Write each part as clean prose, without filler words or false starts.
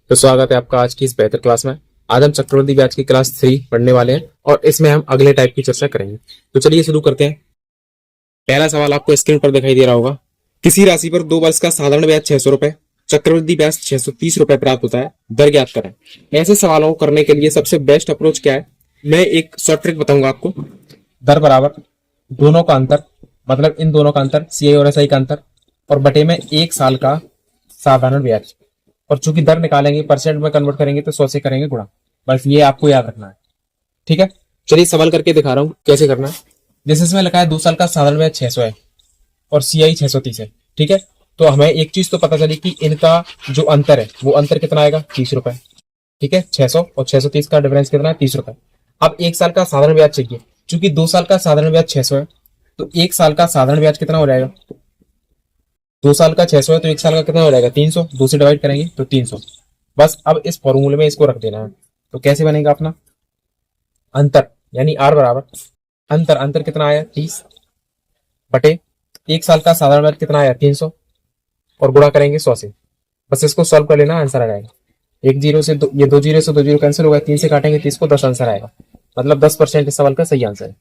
तो स्वागत है आपका आज की इस बेहतर क्लास में। आज हम चक्रवृद्धि ब्याज की क्लास 3 पढ़ने वाले हैं और इसमें हम अगले टाइप की चर्चा करेंगे। तो चलिए शुरू करते हैं। पहला सवाल आपको स्क्रीन पर दिखाई दे रहा होगा। किसी राशि पर 2 वर्ष का साधारण ब्याज 600 रुपए, चक्रवृद्धि ब्याज 630 रुपए प्राप्त होता है, दर ज्ञात करें। ऐसे सवालों को करने के लिए सबसे बेस्ट अप्रोच क्या है, मैं एक शॉर्ट ट्रिक बताऊंगा आपको। दर बराबर दोनों का अंतर, मतलब इन दोनों का अंतर, सीआई और एसआई का अंतर, और बटे में 1 साल का साधारण ब्याज। और चूंकि दर निकालेंगे परसेंट में कन्वर्ट करेंगे तो 100 से करेंगे गुणा। बस ये आपको याद रखना है, ठीक है। चलिए सवाल करके दिखा रहा हूं कैसे करना है। जैसे इसमें लिखा है 2 साल का साधारण ब्याज 600 है और सीआई 630 है, ठीक है। तो हमें एक चीज तो पता चली कि इनका जो अंतर है वो अंतर कितना आएगा, 30 रुपए, ठीक है। 600 और 630 का डिफरेंस कितना है, 30 रुपए। अब 1 साल का साधारण ब्याज चाहिए। चूंकि 2 साल का साधारण ब्याज 600 है तो 1 साल का साधारण ब्याज कितना हो जाएगा, 2 साल का 600 है तो 1 साल का कितना हो जाएगा, 300। 2 से डिवाइड करेंगे तो 300। बस अब इस फॉर्मूले में इसको रख देना है। तो कैसे बनेगा अपना अंतर, यानी आर बराबर अंतर, अंतर कितना आया 30 बटे 1 साल का साधारण ब्याज कितना आया 300 और गुणा करेंगे 100 से। बस इसको सॉल्व कर लेना, आंसर आ जाएगा। एक जीरो से दो, ये 2 जीरो से 2 जीरो कैंसिल हो गया, 3 से काटेंगे 30 को, 10 आंसर आएगा। मतलब 10% इस सवाल का सही आंसर है।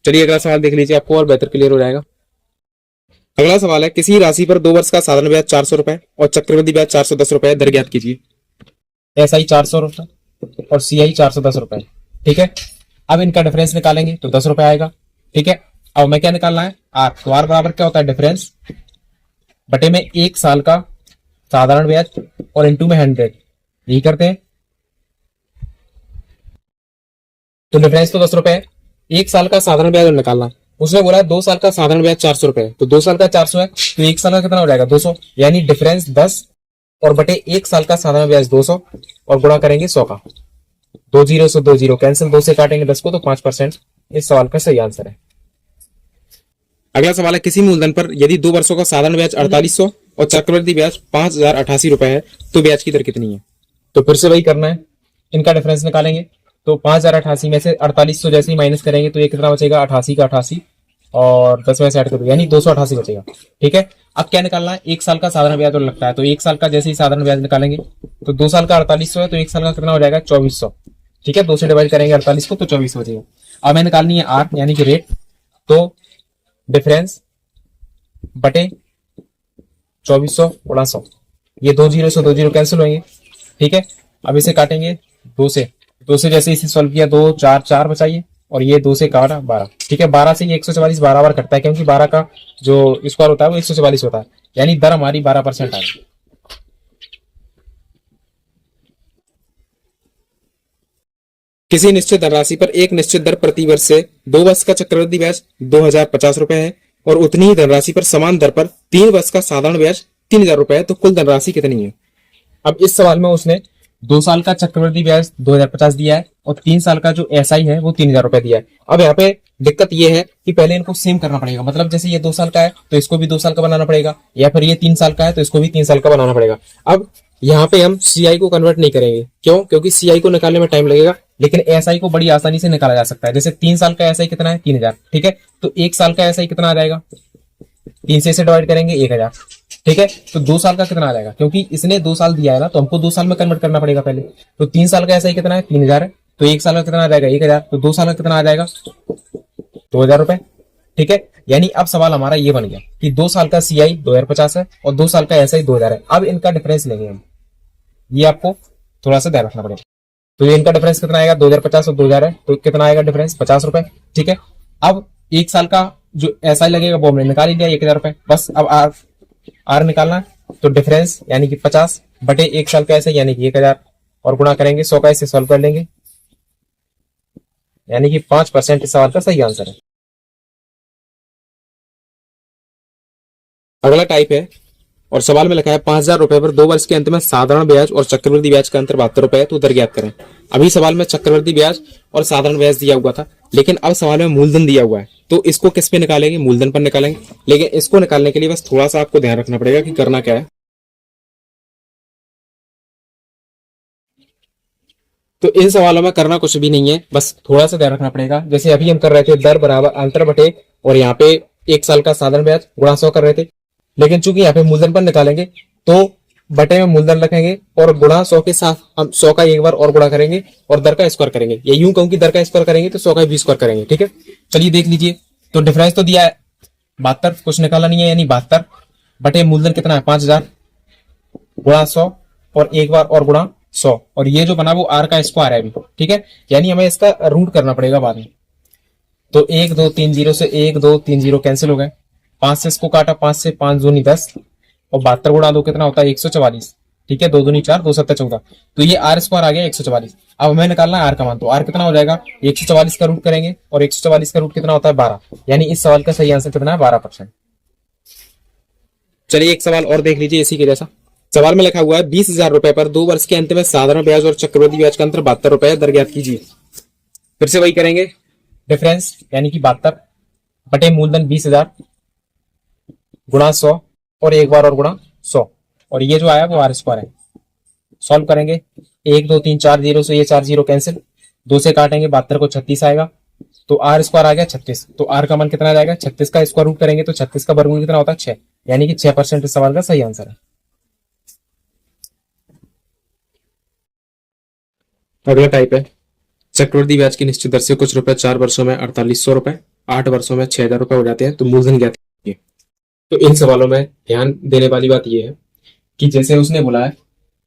चलिए अगला सवाल देख लीजिए, आपको और बेहतर क्लियर हो जाएगा। अगला सवाल है, किसी राशि पर 2 वर्ष का साधारण ब्याज 400 रुपए और चक्रवृद्धि ब्याज 410 रुपए, दर ज्ञात कीजिए। एसआई 400 रुपए और सीआई 410 रुपए, ठीक है। अब इनका डिफरेंस निकालेंगे तो 10 रुपए आएगा, ठीक है। अब हमें क्या निकालना है, आर। तो आर बराबर क्या होता है, डिफरेंस बटे में 1 साल का साधारण ब्याज और इंटू में 100, यही करते हैं। तो डिफरेंस तो 10 रुपए है, 1 साल का साधारण ब्याज निकालना। उसने बोला 2 साल का साधारण ब्याज 400 रुपए, तो 2 साल का 400 है तो 1 साल का कितना हो जाएगा 200, यानी डिफरेंस 10 और बटे 1 साल का साधारण ब्याज 200 और गुणा करेंगे 100 का। 2 जीरो से 2 जीरो कैंसिल, 2 से काटेंगे 10 को, तो 5% इस सवाल का सही आंसर है। अगला सवाल है, किसी मूलधन पर यदि 2 वर्षों का साधारण ब्याज 4800 और चक्रवृद्धि ब्याज 5088 रुपए है तो ब्याज की दर कितनी है। तो फिर से वही करना है, इनका डिफरेंस निकालेंगे। तो 5088 में से 4800 जैसे ही माइनस करेंगे तो ये कितना बचेगा, 88 का 88 और 10 में से ऐड कर दो, यानी 288 बचेगा, ठीक है। अब क्या निकालना है, 1 साल का साधारण ब्याज और लगता है, तो 1 साल का जैसे ही साधारण ब्याज निकालेंगे तो 2 साल का 4800 है तो 1 साल का कितना हो जाएगा 2400, ठीक है। 2 से डिवाइड करेंगे 48 को तो 2400 बचेगा। अब हमें निकालनी है आर, यानी कि रेट। तो डिफरेंस बटे 2400 गुणा 100, ये 2 जीरो से 2 जीरो कैंसिल होंगे, ठीक है। अब इसे काटेंगे 2 से, 2 से जैसे इसे सॉल्व किया 2 4 4 बचाइए और ये 2 से काटा 12, ठीक है। 12 से ये 144 12 बार कटता है, क्योंकि 12 का जो स्क्वायर होता है वो 144 होता है, यानी दर हमारी 12% आ गई। किसी निश्चित धनराशि पर एक निश्चित दर प्रति वर्ष से 2 वर्ष का चक्रवृद्धि ब्याज 2050 रुपए है और उतनी ही धनराशि पर समान दर पर 3 वर्ष का साधारण ब्याज 3000 रुपए है, तो कुल धनराशि कितनी है। अब इस सवाल में उसने 2 साल का चक्रवृद्धि ब्याज 2050 दिया है और 3 साल का जो एसआई है वो 3000 रुपए दिया है। अब यहाँ पे दिक्कत ये है कि पहले इनको सेम करना पड़ेगा, मतलब जैसे ये 2 साल का है तो इसको भी 2 साल का बनाना पड़ेगा, या फिर ये 3 साल का है तो इसको भी 3 साल का बनाना पड़ेगा। अब यहाँ पे हम सीआई को कन्वर्ट नहीं करेंगे, क्यों, क्योंकि सीआई को निकालने में टाइम लगेगा, लेकिन एसआई को बड़ी आसानी से निकाला जा सकता है। जैसे 3 साल का एसआई कितना है 3000, ठीक है। तो 1 साल का एसआई कितना आ जाएगा, 3 से इसे डिवाइड करेंगे 1000, ठीक है। तो 2 साल का कितना आ जाएगा, क्योंकि इसने 2 साल दिया है ना, तो हमको 2 साल में कन्वर्ट करना पड़ेगा पहले। तो 3 साल का एसआई कितना है 3000 है, तो 1 साल का कितना आ जाएगा 1000, तो 2 साल का कितना आ जाएगा 2000 रुपए, ठीक है। यानी अब सवाल हमारा ये बन गया कि 2 साल का सीआई 2050 है और 2 साल का एसआई 2000 है। अब इनका डिफरेंस लेंगे हम, ये आपको थोड़ा सा ध्यान रखना पड़ेगा। तो ये इनका डिफरेंस कितना आएगा, 2050 और 2000 है तो कितना आएगा डिफरेंस 50 रुपए, ठीक है। अब 1 साल का जो एसआई लगेगा वो हमने निकाल ही लिया 1000 रुपए। बस अब आर निकालना है, तो डिफरेंस यानी कि 50 बटे 1 साल का एसआई यानी कि 1000 और गुणा करेंगे 100 का, इसे सॉल्व कर लेंगे, यानी कि 5% इस सवाल का सही आंसर है। अगला टाइप है और सवाल में लिखा है 5000 रुपए पर 2 वर्ष के अंत में साधारण ब्याज और चक्रवृद्धि ब्याज का अंतर 72 रुपए है, तो दर ज्ञात करें। अभी सवाल में चक्रवृद्धि ब्याज और साधारण ब्याज दिया हुआ था, लेकिन अब सवाल में मूलधन दिया हुआ है, तो इसको किस पे निकालेंगे, मूलधन पर निकालेंगे। लेकिन इसको निकालने के लिए बस थोड़ा सा आपको ध्यान रखना पड़ेगा कि करना क्या है। तो इन सवालों में करना कुछ भी नहीं है, बस थोड़ा सा ध्यान रखना पड़ेगा। जैसे अभी हम कर रहे थे दर बराबर अंतर बटे, और यहाँ पे 1 साल का साधारण ब्याज गुणा 100 कर रहे थे, लेकिन चूंकि यहाँ पे मूलधन पर निकालेंगे तो बटे में मूलधन रखेंगे और गुणा 100 के साथ हम 100 का एक बार और गुणा करेंगे और दर का स्क्वायर करेंगे। ये यूं कहूं कि दर का स्क्वायर करेंगे तो 100 का भी स्क्वायर करेंगे। ठीक है, चलिए देख लीजिए। तो डिफरेंस तो दिया है 72, कुछ निकाला नहीं है, यानी 72 बटे मूलधन कितना है 5000 गुणा 100 और एक बार और गुणा 100, और ये जो बना वो आर का स्क्वायर है अभी। ठीक है, यानी हमें इसका रूट करना पड़ेगा बाद में। तो 1 2 3 0 से 1 2 3 0 कैंसिल हो गए, 5 से इसको काटा, 5 से 5 दूनी 10 और 72 गुणा 2 कितना होता है 144। ठीक है, 2 दूनी 4, 2 7 14, तो ये आर स्क्वायर आ गया 144। अब हमें निकालना है आर का मान, तो आर कितना हो जाएगा 144 का रूट करेंगे और 144 का रूट कितना होता है 12, यानी इस सवाल का सही आंसर कितना है 12%। चलिए एक सवाल और देख लीजिए इसी के जैसा। सवाल में लिखा हुआ है 20,000 रुपए पर 2 वर्ष के अंत में साधारण ब्याज और चक्रवृद्धि ब्याज का अंतर 72 रुपए, दर ज्ञात कीजिए। फिर से वही करेंगे, डिफरेंस यानी कि 72 बटे मूलधन 20,000 गुणा 100 और एक बार और गुणा 100, और ये जो आया वो आर स्क्वायर है। सॉल्व करेंगे, 1 2 3 4 0 से ये 4 0 कैंसिल, 2 से काटेंगे 72 को 36 आएगा, तो आर स्क्वायर आ गया 36। तो आर का मान कितना आ जाएगा 36 का स्क्वायर रूट करेंगे तो 36 का वर्गमूल कितना होता है 6, यानी कि 6% इस सवाल का सही आंसर है। अगला टाइप है चक्रवृद्धि ब्याज की निश्चित दर से कुछ रुपए 4 वर्षों में 4800 रुपए, 8 वर्षों में 6000 रुपए हो जाते हैं, तो मूलधन ज्ञात कीजिए। तो इन सवालों में ध्यान देने वाली बात यह है कि जैसे उसने बोला है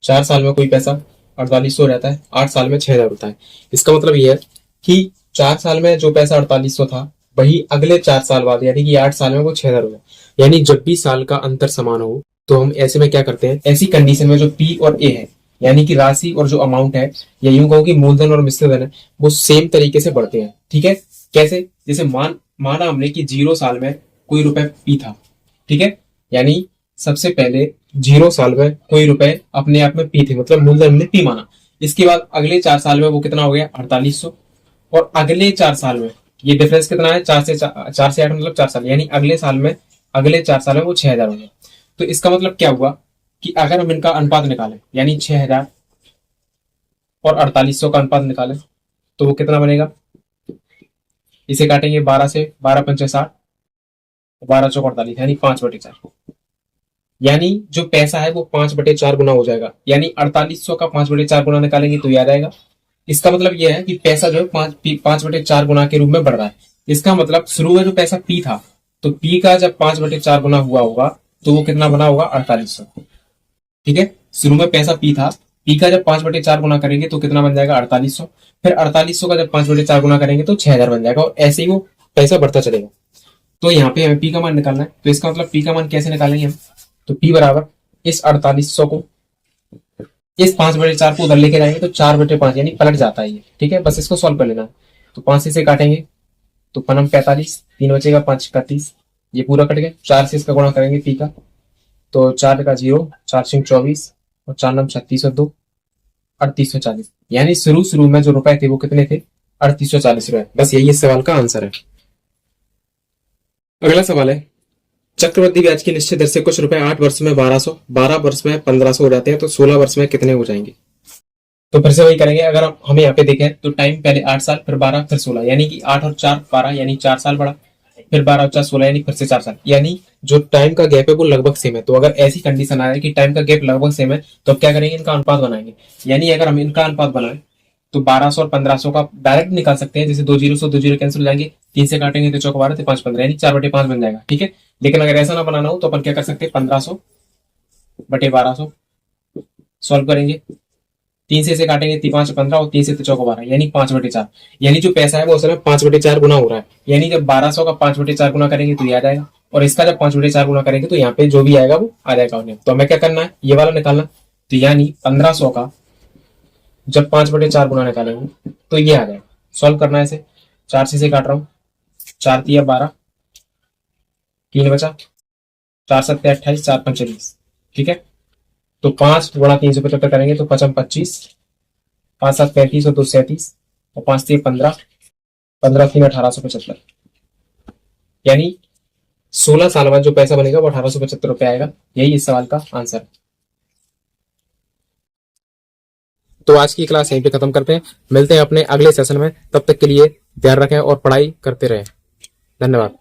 4 साल में कोई पैसा 4800 रहता है, 8 साल में 6000 होता है। इसका मतलब यह है कि 4 साल में जो पैसा 4800 था वही अगले 4 साल बाद यानी कि 8 साल में वो 6000 हो गया। यानी जब भी साल का अंतर समान हो तो हम ऐसे में क्या करते हैं, ऐसी कंडीशन में जो पी और ए है यानी कि राशि और जो अमाउंट है, या यूं कहूं कि मूलधन और मिश्र धन है, वो सेम तरीके से बढ़ते हैं। ठीक है, कैसे, जैसे माना हमने कि 0 साल में कोई रुपए पी था। ठीक है, यानी सबसे पहले 0 साल में कोई रुपए अपने आप में पी थे, मतलब मूलधन हमने पी माना। इसके बाद अगले 4 साल में वो कितना हो गया 4800, और अगले 4 साल में ये डिफरेंस कितना है 4 से 8 मतलब 4 साल, यानी अगले 4 साल में वो 6000 हो गया। तो इसका मतलब क्या हुआ कि अगर हम इनका अनुपात निकालें, यानी 6000 और 4800 का अनुपात निकालें, तो वो कितना बनेगा, इसे काटेंगे 12 से, 12 पंचे 60, 12 चौक 48, यानी 5/4, यानी जो पैसा है वो 5/4 गुना हो जाएगा। यानी 4800 का 5/4 गुना निकालेंगे तो याद आएगा। इसका मतलब यह है कि पैसा जो है 5/4 गुना के रूप में बढ़ रहा है। इसका मतलब शुरू में जो पैसा पी था, तो पी का जब 5/4 गुना हुआ होगा तो वो कितना बना होगा 4800। ठीक है, शुरू में पैसा पी था, पी का जब 5/4 गुना करेंगे तो कितना बन जाएगा 4800, फिर 4800 का जब 5/4 गुना करेंगे तो 6000 बन जाएगा, और ऐसे ही वो पैसा बढ़ता चलेगा। तो यहाँ पे हमें पी का मान निकालना है, तो इसका मतलब पी का मान कैसे निकालेंगे हम, तो पी बराबर इस 4800 को इस 5/4 को उधर लेके जाएंगे तो 4/5 यानी पलट जाता है ये। ठीक है, बस इसको सॉल्व कर लेना है। तो 5 से काटेंगे तो 5 45, 3 बचेगा 5 का 30, ये पूरा कट गया। 4 से इसका गुणा करेंगे पी का, तो 4 का 0, 4 सिंह 24 और 4 9 36 और 2 3840, यानी शुरू में जो रुपए थे वो कितने थे 3840 रुपए। बस यही इस सवाल का आंसर है। अगला सवाल है चक्रवृद्धि ब्याज की निश्चित दर से कुछ रुपए 8 वर्ष में 1200, 12 वर्ष में 1500 हो जाते हैं, तो 16 वर्ष में कितने हो जाएंगे। तो फिर से वही करेंगे, अगर हमें यहाँ पे देखें तो टाइम पहले 8 साल, फिर 12, फिर 16, यानी कि 8 और 4 12, यानी 4 साल बढ़ा, फिर 12 और 4 16, यानी फिर से 4 साल, यानी जो टाइम का गैप है वो लगभग सेम है। तो अगर ऐसी कंडीशन आए कि टाइम का गैप लगभग सेम है तो अब क्या करेंगे, इनका अनुपात बनाएंगे। यानी अगर हम इनका अनुपात बनाए तो 1200 और 1500 का डायरेक्ट निकाल सकते हैं, जैसे 2 0 से 2 0 कैंसिल हो जाएंगे, 3 से काटेंगे तो 4 12 तो 5 15, यानी 4/5 बन जाएगा। ठीक है, लेकिन अगर ऐसा ना बनाना हो तो अपन क्या कर सकते हैं 1500/1200 सॉल्व करेंगे, 3 से काटेंगे 5 15 और 3 से 4 12, यानी 5/4, यानी जो पैसा है वो असल में 5/4 गुना हो रहा है। यानी जब 1200 का 5/4 गुना करेंगे तो ये आ जाएगा, और इसका जब 5/4 गुना करेंगे तो यहाँ पे जो भी आएगा वो आ जाएगा उन्हें। तो हमें क्या करना है, ये वाला निकालना। तो यानी 1500 का जब 5/4 गुना निकालेंगे तो ये आ जाएगा। सॉल्व करना है इसे, 4 से काट रहा हूं, 4 3 12, 3 बचा, 4 7 28, 4 5 20। ठीक है, तो 5 गुणा 375 करेंगे तो 5 25, 5 7 35 और 2 37 और 5 3 15, 15 3 1875, यानी 16 साल बाद जो पैसा बनेगा वो 1875 रुपए आएगा। यही इस सवाल का आंसर है। तो आज की क्लास यहीं पे खत्म करते हैं, मिलते हैं अपने अगले सेशन में। तब तक के लिए ध्यान रखें और पढ़ाई करते रहें। धन्यवाद।